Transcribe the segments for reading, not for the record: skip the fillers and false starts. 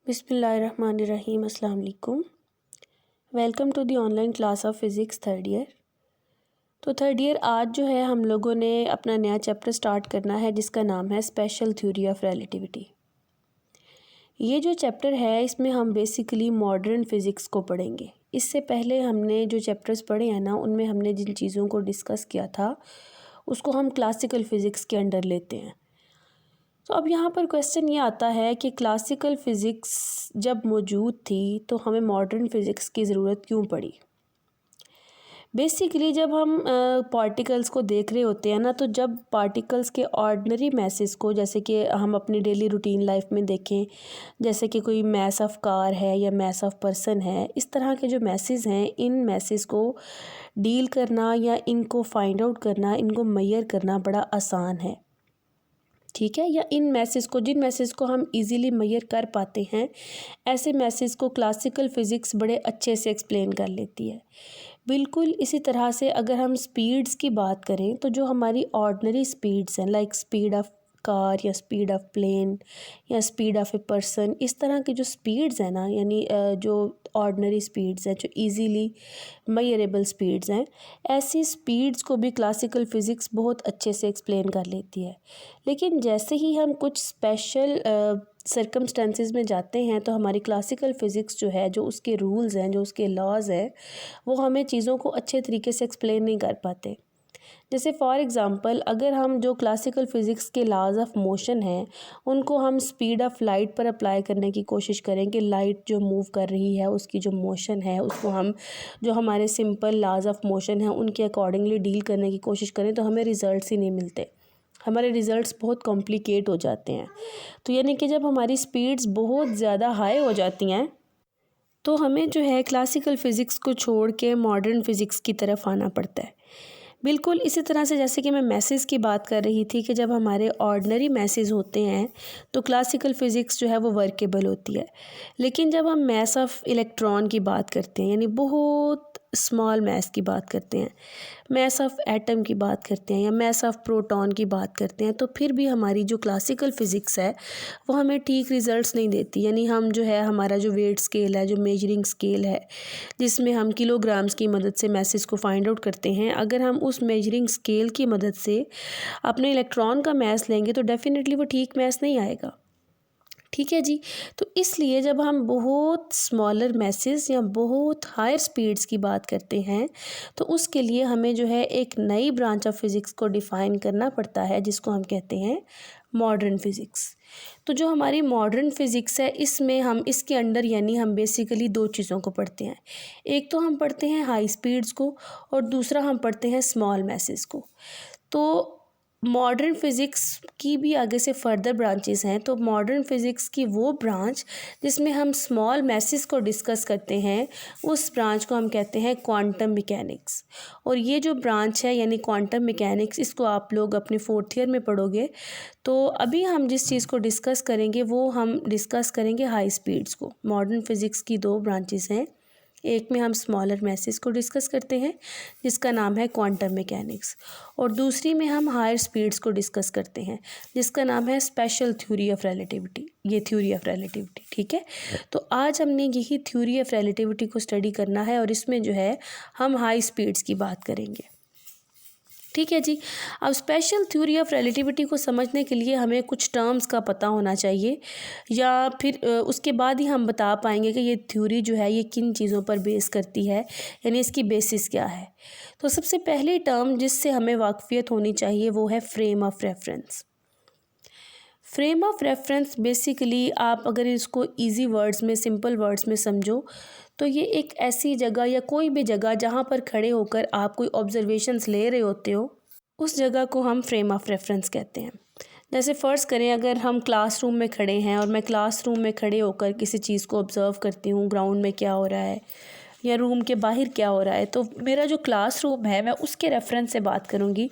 बिस्मिल्लाहिर्रहमानिर्रहीम अस्सलाम वालेकुम। Welcome to the online class of physics third year. तो थर्ड ईयर आज जो है हम लोगों ने अपना नया चैप्टर स्टार्ट करना है जिसका नाम है स्पेशल थ्योरी ऑफ रिलेटिविटी। ये जो चैप्टर है इसमें हम बेसिकली मॉडर्न फ़िज़िक्स को पढ़ेंगे। इससे पहले हमने जो चैप्टर्स पढ़े हैं ना उनमें हमने जिन चीज़ों को डिस्कस किया था उसको हम क्लासिकल फ़िज़िक्स के अंडर लेते हैं। तो अब यहाँ पर क्वेश्चन ये आता है कि क्लासिकल फ़िज़िक्स जब मौजूद थी तो हमें मॉडर्न फ़िज़िक्स की ज़रूरत क्यों पड़ी। बेसिकली जब हम पार्टिकल्स को देख रहे होते हैं ना, तो जब पार्टिकल्स के ऑर्डिनरी मैसेज को, जैसे कि हम अपनी डेली रूटीन लाइफ में देखें, जैसे कि कोई मैस ऑफ कार है या मैस ऑफ पर्सन है, इस तरह के जो मैसेज हैं, इन मैसेज को डील करना या इनको फाइंड आउट करना, इनको मेजर करना बड़ा आसान है, ठीक है। या इन मैसेज को, जिन मैसेज को हम इजीली मेजर कर पाते हैं, ऐसे मैसेज को क्लासिकल फ़िज़िक्स बड़े अच्छे से एक्सप्लेन कर लेती है। बिल्कुल इसी तरह से अगर हम स्पीड्स की बात करें तो जो हमारी ऑर्डिनरी स्पीड्स हैं, लाइक स्पीड ऑफ कार या स्पीड ऑफ प्लेन या स्पीड ऑफ ए पर्सन, इस तरह की जो स्पीड्स हैं ना, यानी जो ऑर्डिनरी स्पीड्स हैं, जो इजीली मेजरेबल स्पीड्स हैं, ऐसी स्पीड्स को भी क्लासिकल फ़िज़िक्स बहुत अच्छे से एक्सप्लेन कर लेती है। लेकिन जैसे ही हम कुछ स्पेशल सर्कमस्टेंसेस में जाते हैं तो हमारी क्लासिकल फ़िज़िक्स जो है, जो उसके रूल्स हैं, जो उसके लॉज हैं, वो हमें चीज़ों को अच्छे तरीके से एक्सप्लेन नहीं कर पाते। जैसे फॉर एग्ज़ाम्पल अगर हम जो क्लासिकल फ़िज़िक्स के लॉज ऑफ मोशन हैं उनको हम स्पीड ऑफ लाइट पर अप्लाई करने की कोशिश करें कि लाइट जो मूव कर रही है उसकी जो मोशन है उसको हम जो हमारे सिंपल लॉज ऑफ मोशन हैं उनके अकॉर्डिंगली डील करने की कोशिश करें, तो हमें रिज़ल्ट्स ही नहीं मिलते, हमारे रिज़ल्ट्स बहुत कॉम्प्लिकेट हो जाते हैं। तो यानी कि जब हमारी स्पीड्स बहुत ज़्यादा हाई हो जाती हैं तो हमें जो है क्लासिकल फ़िज़िक्स को छोड़ के मॉडर्न फ़िज़िक्स की तरफ आना पड़ता है। बिल्कुल इसी तरह से जैसे कि मैं मैसेज की बात कर रही थी कि जब हमारे ऑर्डिनरी मैसेज होते हैं तो क्लासिकल फ़िज़िक्स जो है वो वर्केबल होती है। लेकिन जब हम मैस ऑफ इलेक्ट्रॉन की बात करते हैं, यानी बहुत स्मॉल मैस की बात करते हैं, मैस ऑफ एटम की बात करते हैं या मैस ऑफ प्रोटॉन की बात करते हैं, तो फिर भी हमारी जो क्लासिकल फ़िज़िक्स है वो हमें ठीक रिज़ल्ट्स नहीं देती। यानी हम जो है, हमारा जो वेट स्केल है, जो मेजरिंग स्केल है, जिसमें हम किलोग्राम्स की मदद से मैसेज को फाइंड आउट करते हैं, अगर हम उस मेजरिंग स्केल की मदद से अपने इलेक्ट्रॉन का मैस लेंगे तो डेफिनेटली वो ठीक मैस नहीं आएगा, ठीक है जी। तो इसलिए जब हम बहुत स्मॉलर मैसेज या बहुत हायर स्पीड्स की बात करते हैं तो उसके लिए हमें जो है एक नई ब्रांच ऑफ फिज़िक्स को डिफ़ाइन करना पड़ता है जिसको हम कहते हैं मॉडर्न फ़िज़िक्स। तो जो हमारी मॉडर्न फ़िज़िक्स है इसमें हम इसके अंडर यानी हम बेसिकली दो चीज़ों को पढ़ते हैं। एक तो हम पढ़ते हैं हाई स्पीड्स को और दूसरा हम पढ़ते हैं स्मॉल मैसेज को। तो मॉडर्न फ़िज़िक्स की भी आगे से फर्दर ब्रांचेस हैं। तो मॉडर्न फ़िज़िक्स की वो ब्रांच जिसमें हम स्मॉल मैसेज को डिस्कस करते हैं, उस ब्रांच को हम कहते हैं क्वांटम मैकेनिक्स। और ये जो ब्रांच है यानी क्वांटम मैकेनिक्स, इसको आप लोग अपने फोर्थ ईयर में पढ़ोगे। तो अभी हम जिस चीज़ को डिस्कस करेंगे वो हम डिस्कस करेंगे हाई स्पीड्स को। मॉडर्न फ़िज़िक्स की दो ब्रांचेस हैं, एक में हम स्मॉलर मैसेज को डिस्कस करते हैं जिसका नाम है क्वांटम मैकेनिक्स, और दूसरी में हम हायर स्पीड्स को डिस्कस करते हैं जिसका नाम है स्पेशल थ्योरी ऑफ रिलेटिविटी। ये थ्योरी ऑफ रिलेटिविटी, ठीक है। तो आज हमने यही थ्योरी ऑफ रिलेटिविटी को स्टडी करना है और इसमें जो है हम हाई स्पीड्स की बात करेंगे, ठीक है जी। अब स्पेशल थ्योरी ऑफ रिलेटिविटी को समझने के लिए हमें कुछ टर्म्स का पता होना चाहिए, या फिर उसके बाद ही हम बता पाएंगे कि ये थ्योरी जो है ये किन चीज़ों पर बेस करती है, यानी इसकी बेसिस क्या है। तो सबसे पहली टर्म जिससे हमें वाकफियत होनी चाहिए वो है frame of reference. Frame of reference basically आप अगर इसको इजी वर्ड्स में, सिंपल वर्ड्स में समझो तो ये एक ऐसी जगह या कोई भी जगह जहाँ पर खड़े होकर आप कोई ऑब्जर्वेशंस ले रहे होते हो, उस जगह को हम फ्रेम ऑफ रेफरेंस कहते हैं। जैसे फ़र्ज़ करें अगर हम क्लासरूम में खड़े हैं और मैं क्लासरूम में खड़े होकर किसी चीज़ को ऑब्ज़र्व करती हूँ, ग्राउंड में क्या हो रहा है या रूम के बाहर क्या हो रहा है, तो मेरा जो क्लासरूम है मैं उसके रेफरेंस से बात करूँगी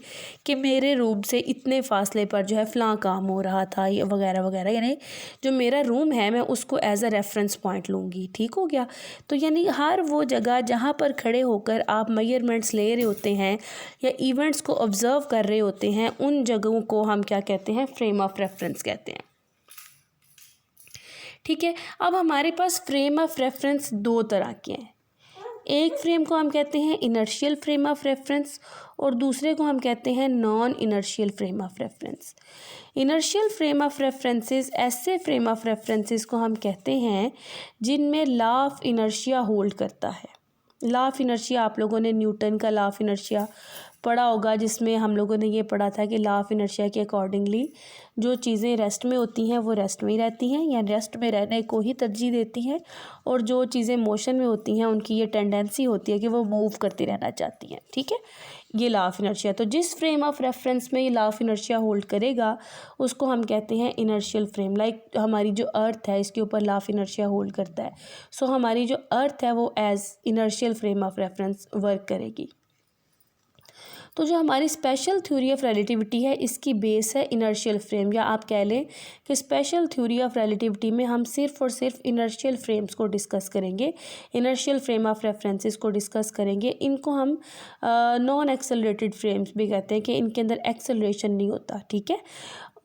कि मेरे रूम से इतने फ़ासले पर जो है फ़लाँ काम हो रहा था या वगैरह वगैरह, यानी जो मेरा रूम है मैं उसको एज अ रेफरेंस पॉइंट लूँगी, ठीक हो गया। तो यानी हर वो जगह जहाँ पर खड़े होकर आप मेजरमेंट्स ले रहे होते हैं या इवेंट्स को ऑब्ज़र्व कर रहे होते हैं, उन जगहों को हम क्या कहते हैं, फ्रेम ऑफ रेफरेंस कहते हैं, ठीक है। अब हमारे पास फ्रेम ऑफ रेफरेंस दो तरह के हैं। एक फ्रेम को हम कहते हैं इनर्शियल फ्रेम ऑफ रेफरेंस और दूसरे को हम कहते हैं non inertial frame of reference. Inertial frame of references ऐसे फ्रेम ऑफ रेफरेंसेस को हम कहते हैं जिनमें लॉ ऑफ इनर्शिया होल्ड करता है। लॉ ऑफ इनर्शिया, आप लोगों ने न्यूटन का लॉ ऑफ इनर्शिया पढ़ा होगा, जिसमें हम लोगों ने ये पढ़ा था कि लॉ ऑफ इनर्शिया के अकॉर्डिंगली जो चीज़ें रेस्ट में होती हैं वो रेस्ट में ही रहती हैं या रेस्ट में रहने को ही तरजीह देती हैं, और जो चीज़ें मोशन में होती हैं उनकी ये टेंडेंसी होती है कि वो मूव करती रहना चाहती हैं। ठीक है, ये लॉ ऑफ इनर्शिया। तो जिस फ्रेम ऑफ रेफरेंस में ये लॉ ऑफ इनर्शिया होल्ड करेगा उसको हम कहते हैं इनर्शियल फ्रेम। लाइक हमारी जो अर्थ है इसके ऊपर लॉ ऑफ इनर्शिया होल्ड करता है, सो हमारी जो अर्थ है वो as inertial frame of reference work करेगी। तो जो हमारी स्पेशल थ्योरी ऑफ रिलेटिविटी है इसकी बेस है इनर्शियल फ्रेम, या आप कह लें कि स्पेशल थ्योरी ऑफ रिलेटिविटी में हम सिर्फ और सिर्फ इनर्शियल फ्रेम्स को डिस्कस करेंगे, इनर्शियल फ्रेम ऑफ रेफरेंसेस को डिस्कस करेंगे। इनको हम नॉन एक्सेलरेटेड फ्रेम्स भी कहते हैं कि इनके अंदर एक्सेलरेशन नहीं होता। ठीक है,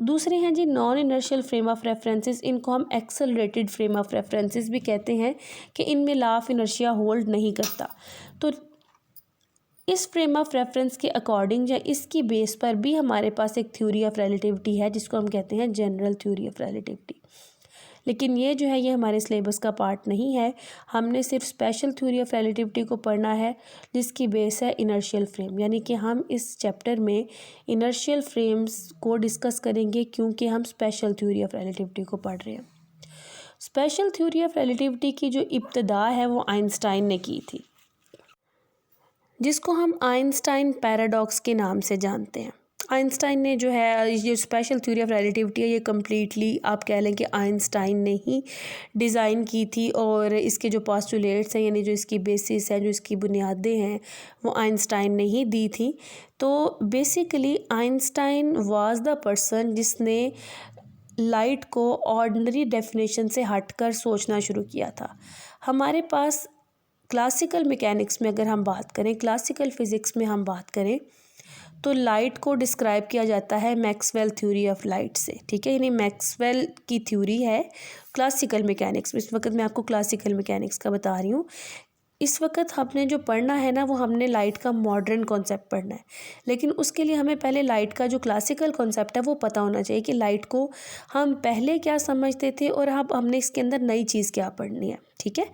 दूसरे हैं जी non inertial frame of references, इनको हम एक्सेलरेटेड फ्रेम ऑफ रेफरेंसेस भी कहते हैं कि इनमें लॉ ऑफ इनर्शिया होल्ड नहीं करता। तो इस फ्रेम ऑफ रेफरेंस के अकॉर्डिंग या इसकी बेस पर भी हमारे पास एक थ्योरी ऑफ रिलेटिविटी है जिसको हम कहते हैं जनरल थ्योरी ऑफ रिलेटिविटी। लेकिन ये जो है ये हमारे सिलेबस का पार्ट नहीं है, हमने सिर्फ स्पेशल थ्योरी ऑफ रिलेटिविटी को पढ़ना है जिसकी बेस है इनर्शियल फ्रेम। यानी कि हम इस चैप्टर में इनर्शियल फ्रेम्स को डिस्कस करेंगे क्योंकि हम स्पेशल थ्योरी ऑफ रिलेटिविटी को पढ़ रहे हैं। स्पेशल थ्योरी ऑफ रिलेटिविटी की जो इब्तिदा है वो आइंस्टाइन ने की थी, जिसको हम आइंस्टाइन पैराडॉक्स के नाम से जानते हैं। आइंस्टाइन ने जो है ये स्पेशल थ्योरी ऑफ रिलेटिविटी है ये कम्प्लीटली आप कह लें कि आइंस्टाइन ने ही डिज़ाइन की थी, और इसके जो पोस्टुलेट्स हैं यानी जो इसकी बेसिस है, जो इसकी बुनियादें हैं वो आइंस्टाइन ने ही दी थी। तो basically Einstein was the person जिसने लाइट को ऑर्डिनरी डेफिनेशन से हटकर सोचना शुरू किया था। हमारे पास क्लासिकल मैकेनिक्स में अगर हम बात करें, क्लासिकल फ़िज़िक्स में हम बात करें तो लाइट को डिस्क्राइब किया जाता है मैक्सवेल थ्योरी ऑफ लाइट से। ठीक है, यानी मैक्सवेल की थ्योरी है क्लासिकल मैकेनिक्स में। इस वक्त मैं आपको क्लासिकल मैकेनिक्स का बता रही हूँ। इस वक्त हमने जो पढ़ना है ना वो हमने लाइट का मॉडर्न कॉन्सेप्ट पढ़ना है, लेकिन उसके लिए हमें पहले लाइट का जो क्लासिकल कॉन्सेप्ट है वो पता होना चाहिए कि लाइट को हम पहले क्या समझते थे और अब हमने इसके अंदर नई चीज़ क्या पढ़नी है। ठीक है,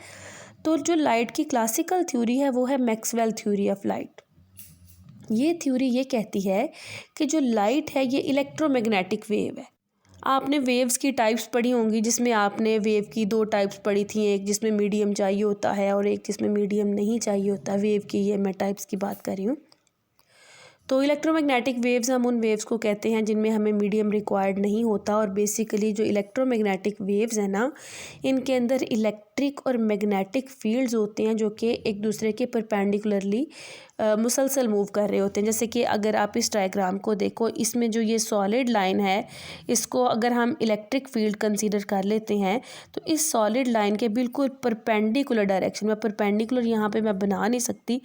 तो जो लाइट की क्लासिकल थ्योरी है वो है मैक्सवेल थ्योरी ऑफ लाइट। ये थ्योरी ये कहती है कि जो लाइट है ये इलेक्ट्रोमैग्नेटिक वेव है। आपने वेव्स की टाइप्स पढ़ी होंगी, जिसमें आपने वेव की दो टाइप्स पढ़ी थी, एक जिसमें मीडियम चाहिए होता है और एक जिसमें मीडियम नहीं चाहिए होता वेव की। ये मैं टाइप्स की बात कर रही हूँ। तो इलेक्ट्रोमैग्नेटिक वेव्स हम उन वेव्स को कहते हैं जिनमें हमें मीडियम रिक्वायर्ड नहीं होता, और बेसिकली जो इलेक्ट्रोमैग्नेटिक वेव्स हैं ना इनके अंदर इलेक्ट्रिक और मैग्नेटिक फील्ड्स होते हैं जो कि एक दूसरे के परपेंडिकुलरली मुसलसल मूव कर रहे होते हैं। जैसे कि अगर आप इस डायग्राम को देखो, इसमें जो ये सॉलिड लाइन है इसको अगर हम इलेक्ट्रिक फील्ड कंसीडर कर लेते हैं तो इस सॉलिड लाइन के बिल्कुल परपेंडिकुलर डायरेक्शन में, परपेंडिकुलर यहाँ पे मैं बना नहीं सकती,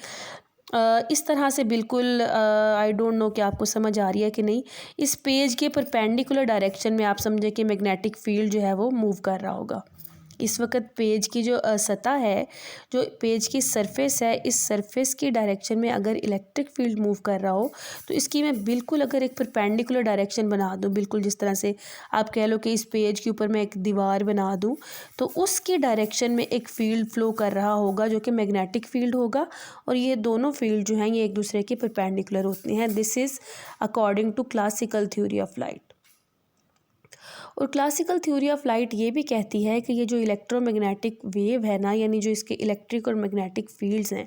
इस तरह से बिल्कुल आई डोंट नो कि आपको समझ आ रही है कि नहीं, इस पेज के परपेंडिकुलर डायरेक्शन में आप समझे कि मैग्नेटिक फील्ड जो है वो मूव कर रहा होगा। इस वक्त पेज की जो सतह है, जो पेज की सरफेस है, इस सरफेस की डायरेक्शन में अगर इलेक्ट्रिक फील्ड मूव कर रहा हो तो इसकी मैं बिल्कुल अगर एक परपेंडिकुलर डायरेक्शन बना दूं, बिल्कुल जिस तरह से आप कह लो कि इस पेज के ऊपर मैं एक दीवार बना दूं, तो उसकी डायरेक्शन में एक फ़ील्ड फ्लो कर रहा होगा जो कि मैग्नेटिक फील्ड होगा, और ये दोनों फील्ड जो हैं ये एक दूसरे के परपेंडिकुलर होते हैं। This is according to classical theory of light. और क्लासिकल थ्योरी ऑफ लाइट ये भी कहती है कि ये जो इलेक्ट्रोमैग्नेटिक वेव है ना, यानी जो इसके इलेक्ट्रिक और मैग्नेटिक फील्ड्स हैं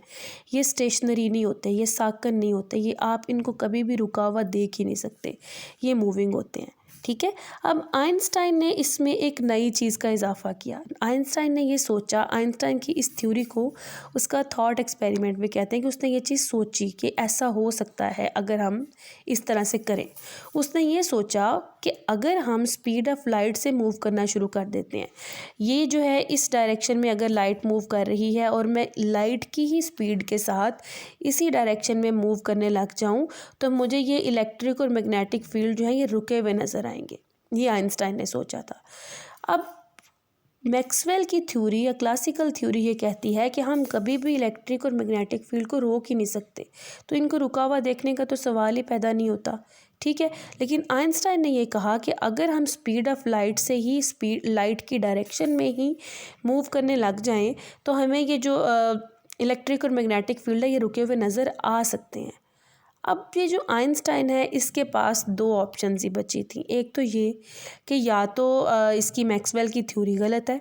ये स्टेशनरी नहीं होते, ये साकन नहीं होते, ये आप इनको कभी भी रुका हुआ देख ही नहीं सकते, ये मूविंग होते हैं। ठीक है, अब आइंस्टाइन ने इसमें एक नई चीज़ का इजाफा किया। आइंस्टाइन ने ये सोचा, आइंस्टाइन की इस थ्योरी को उसका थॉट एक्सपेरिमेंट भी कहते हैं कि उसने ये चीज़ सोची कि ऐसा हो सकता है अगर हम इस तरह से करें। उसने ये सोचा कि अगर हम स्पीड ऑफ लाइट से मूव करना शुरू कर देते हैं, ये जो है इस डायरेक्शन में अगर लाइट मूव कर रही है और मैं लाइट की ही स्पीड के साथ इसी डायरेक्शन में मूव करने लग जाऊं तो मुझे ये इलेक्ट्रिक और मैग्नेटिक फील्ड जो है ये रुके हुए नज़र आएंगे। ये आइंस्टाइन ने सोचा था। अब मैक्सवेल की थ्योरी या क्लासिकल थ्योरी ये कहती है कि हम कभी भी इलेक्ट्रिक और मैग्नेटिक फील्ड को रोक ही नहीं सकते, तो इनको रुका हुआ देखने का तो सवाल ही पैदा नहीं होता। ठीक है, लेकिन आइंस्टाइन ने ये कहा कि अगर हम स्पीड ऑफ लाइट से ही स्पीड लाइट की डायरेक्शन में ही मूव करने लग जाएं तो हमें ये जो इलेक्ट्रिक और मैग्नेटिक फील्ड है ये रुके हुए नज़र आ सकते हैं। अब ये जो आइंस्टाइन है इसके पास दो ऑप्शंस ही बची थी। एक तो ये कि या तो इसकी मैक्सवेल की थ्योरी गलत है,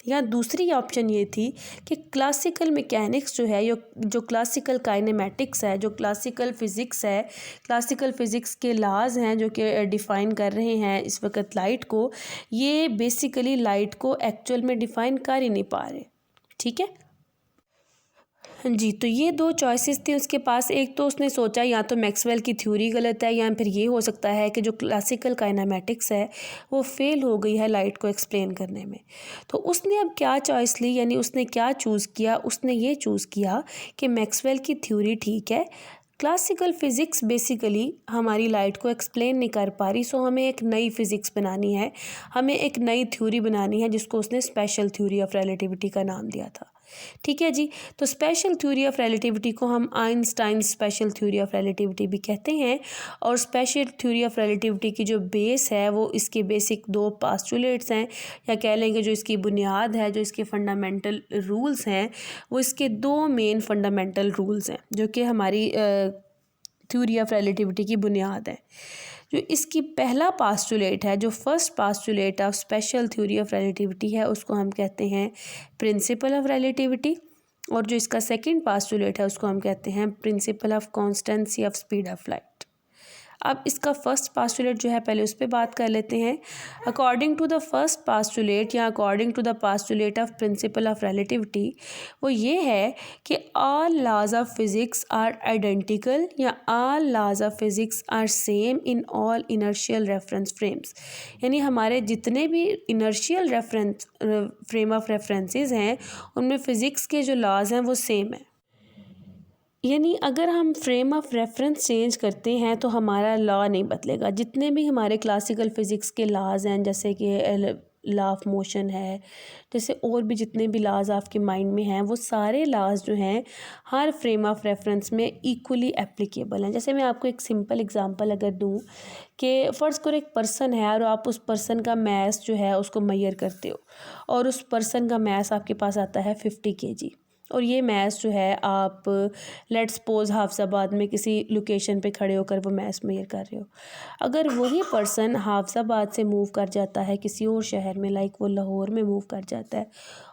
या दूसरी ऑप्शन ये थी कि क्लासिकल मैकेनिक्स जो है, जो क्लासिकल काइनेमेटिक्स है, जो क्लासिकल फ़िज़िक्स है, क्लासिकल फ़िज़िक्स के लॉज हैं जो कि डिफ़ाइन कर रहे हैं इस वक्त लाइट को, ये बेसिकली लाइट को एक्चुअल में डिफ़ाइन कर ही नहीं पा रहे। ठीक है जी, तो ये दो चॉइसेस थी उसके पास। एक तो उसने सोचा या तो मैक्सवेल की थ्योरी गलत है, या फिर ये हो सकता है कि जो क्लासिकल काइनेमेटिक्स है वो फेल हो गई है लाइट को एक्सप्लेन करने में। तो उसने अब क्या चॉइस ली, यानी उसने क्या चूज़ किया, उसने ये चूज़ किया कि मैक्सवेल की थ्योरी ठीक है, क्लासिकल फ़िज़िक्स बेसिकली हमारी लाइट को एक्सप्लेन नहीं कर पा रही, सो हमें एक नई फ़िज़िक्स बनानी है, हमें एक नई थ्योरी बनानी है जिसको उसने स्पेशल थ्योरी ऑफ रिलेटिविटी का नाम दिया था। ठीक है जी, तो स्पेशल थ्योरी ऑफ रिलेटिविटी को हम Einstein special theory of relativity भी कहते हैं। और स्पेशल थ्योरी ऑफ रिलेटिविटी की जो बेस है वो इसके बेसिक दो पास्टुलेट्स हैं, या कह लेंगे जो इसकी बुनियाद है, जो इसके फंडामेंटल रूल्स हैं, वो इसके दो मेन फंडामेंटल रूल्स हैं जो कि हमारी थ्योरी ऑफ रिलेटिविटी की बुनियाद है। जो इसकी पहला पास्टुलेट है, जो first postulate of special theory of relativity है, उसको हम कहते हैं प्रिंसिपल ऑफ रिलेटिविटी। और जो इसका सेकंड पास्टुलेट है उसको हम कहते हैं principal of constancy of speed of light. अब इसका फर्स्ट पास्टुलेट जो है पहले उस पर बात कर लेते हैं। According to the first postulate, या according to the postulate of principle of relativity, वो ये है कि all laws of physics are identical, या all laws of physics are same in all inertial reference frames. यानी हमारे जितने भी inertial reference frame of references हैं उनमें फ़िज़िक्स के जो लॉज हैं वो सेम है। यानी अगर हम फ्रेम ऑफ रेफरेंस चेंज करते हैं तो हमारा लॉ नहीं बदलेगा। जितने भी हमारे क्लासिकल फ़िज़िक्स के लॉज हैं, जैसे कि लॉ ऑफ मोशन है, जैसे और भी जितने भी लॉज आपके माइंड में हैं, वो सारे लॉज जो हैं हर फ्रेम ऑफ रेफरेंस में इक्वली एप्लीकेबल हैं। जैसे मैं आपको एक सिंपल एग्जांपल अगर दूं कि फ़र्ज़ करो एक पर्सन है और आप उस पर्सन का मैस जो है उसको मेजर करते हो, और उस पर्सन का मैस आपके पास आता है 50 kg, और ये मैस जो है आप लेट्स सपोज हाफसाबाद में किसी लोकेशन पे खड़े होकर वो मैस मेजर कर रहे हो। अगर वही पर्सन हाफसाबाद से मूव कर जाता है किसी और शहर में, लाइक वो लाहौर में मूव कर जाता है,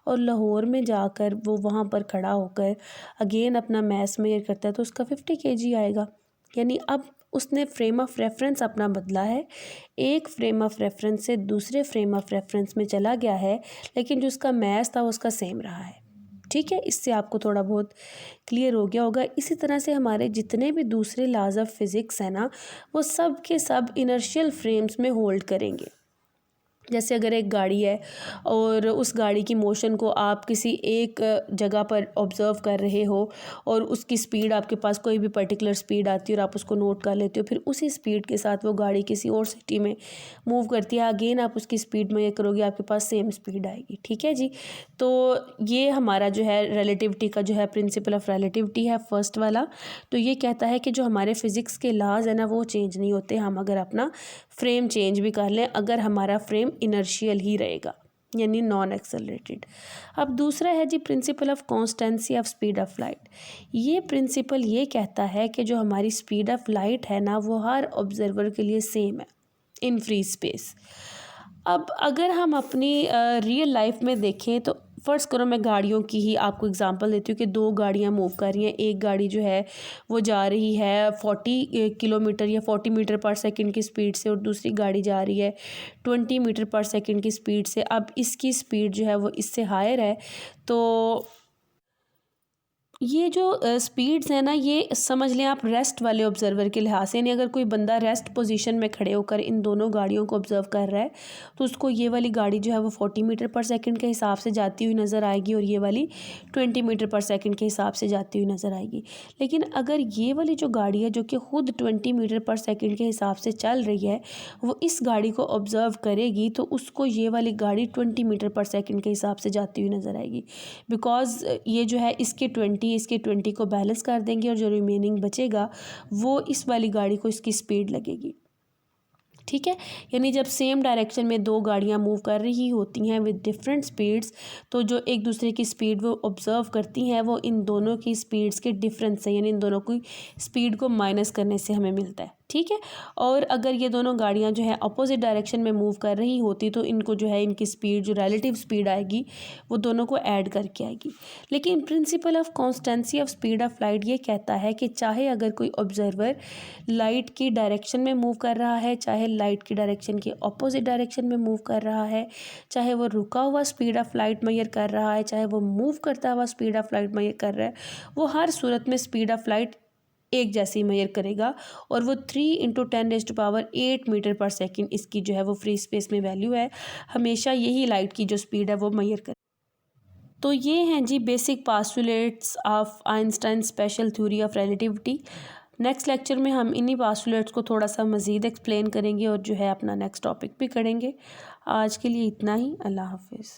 और लाहौर में जाकर वो वहाँ पर खड़ा होकर अगेन अपना मैस मेजर करता है, तो उसका 50 kg आएगा। यानी अब उसने फ्रेम ऑफ रेफरेंस अपना बदला है, एक फ्रेम ऑफ रेफरेंस से दूसरे फ्रेम ऑफ रेफरेंस में चला गया है, लेकिन जो उसका मैस था वो उसका सेम रहा है। ठीक है, इससे आपको थोड़ा बहुत क्लियर हो गया होगा। इसी तरह से हमारे जितने भी दूसरे लॉज ऑफ फिज़िक्स हैं ना, वो सब के सब इनर्शियल फ्रेम्स में होल्ड करेंगे। जैसे अगर एक गाड़ी है और उस गाड़ी की मोशन को आप किसी एक जगह पर ऑब्ज़र्व कर रहे हो, और उसकी स्पीड आपके पास कोई भी पर्टिकुलर स्पीड आती है और आप उसको नोट कर लेते हो, फिर उसी स्पीड के साथ वो गाड़ी किसी और सिटी में मूव करती है, अगेन आप उसकी स्पीड में ये करोगे आपके पास सेम स्पीड आएगी। ठीक है जी, तो ये हमारा जो है रिलेटिविटी का जो है प्रिंसिपल ऑफ रिलेटिविटी है फर्स्ट वाला। तो ये कहता है कि जो हमारे फिज़िक्स के लॉज है ना वो चेंज नहीं होते, हम अगर अपना फ्रेम चेंज भी कर लें, अगर हमारा फ्रेम इनर्शियल ही रहेगा, यानी नॉन एक्सेलरेटेड। अब दूसरा है जी principle of constancy of speed of light. ये प्रिंसिपल ये कहता है कि जो हमारी स्पीड ऑफ लाइट है ना वो हर ऑब्जर्वर के लिए सेम है इन फ्री स्पेस। अब अगर हम अपनी रियल लाइफ में देखें तो फ़र्ज़ करो मैं गाड़ियों की ही आपको एग्जांपल देती हूँ कि दो गाड़ियाँ मूव कर रही हैं। एक गाड़ी जो है वो जा रही है 40 किलोमीटर या 40 मीटर पर सेकंड की स्पीड से, और दूसरी गाड़ी जा रही है 20 मीटर पर सेकंड की स्पीड से। अब इसकी स्पीड जो है वो इससे हायर है, तो ये जो स्पीड्स हैं ना, ये समझ लें आप रेस्ट वाले ऑब्जर्वर के लिहाज से, यानी अगर कोई बंदा रेस्ट पोजीशन में खड़े होकर इन दोनों गाड़ियों को ऑब्जर्व कर रहा है तो उसको ये वाली गाड़ी जो है वो 40 मीटर पर सेकंड के हिसाब से जाती हुई नज़र आएगी और ये वाली 20 मीटर पर सेकंड के हिसाब से जाती हुई नज़र आएगी। लेकिन अगर ये वाली जो गाड़ी है जो कि ख़ुद 20 मीटर पर सेकंड के हिसाब से चल रही है, वो इस गाड़ी को ऑब्जर्व करेगी तो उसको ये वाली गाड़ी 20 मीटर पर सेकंड के हिसाब से जाती हुई नज़र आएगी। बिकॉज़ ये जो है इसके 20 को बैलेंस कर देंगे और जो रिमेनिंग बचेगा वो इस वाली गाड़ी को इसकी स्पीड लगेगी। ठीक है, यानी जब सेम डायरेक्शन में दो गाड़ियां मूव कर रही होती हैं विद डिफरेंट स्पीड्स, तो जो एक दूसरे की स्पीड वो ऑब्जर्व करती हैं वो इन दोनों की स्पीड्स के डिफरेंस से, यानी इन दोनों की स्पीड को माइनस करने से हमें मिलता है। ठीक है, और अगर ये दोनों गाड़ियां जो है अपोजिट डायरेक्शन में मूव कर रही होती तो इनको जो है इनकी स्पीड जो रिलेटिव स्पीड आएगी वो दोनों को ऐड करके आएगी। लेकिन principal of constancy of speed of light ये कहता है कि चाहे अगर कोई ऑब्जर्वर लाइट की डायरेक्शन में मूव कर रहा है, चाहे लाइट की डायरेक्शन के ऑपोजिट डायरेक्शन में मूव कर रहा है, चाहे वो रुका हुआ स्पीड ऑफ लाइट मेजर कर रहा है, चाहे वो मूव करता हुआ स्पीड ऑफ लाइट मेजर कर रहा है, वो हर सूरत में स्पीड ऑफ लाइट एक जैसी मेजर करेगा और वो 3 × 10⁸ मीटर पर सेकंड इसकी जो है वो फ्री स्पेस में वैल्यू है, हमेशा यही लाइट की जो स्पीड है वो मेजर कर। तो ये हैं जी basic postulates of Einstein special theory of relativity. Next lecture में हम इन्हीं पास्टुलेट्स को थोड़ा सा मज़ीद एक्सप्लेन करेंगे और जो है अपना नेक्स्ट टॉपिक भी करेंगे। आज के लिए इतना ही। अल्लाह हाफिज़।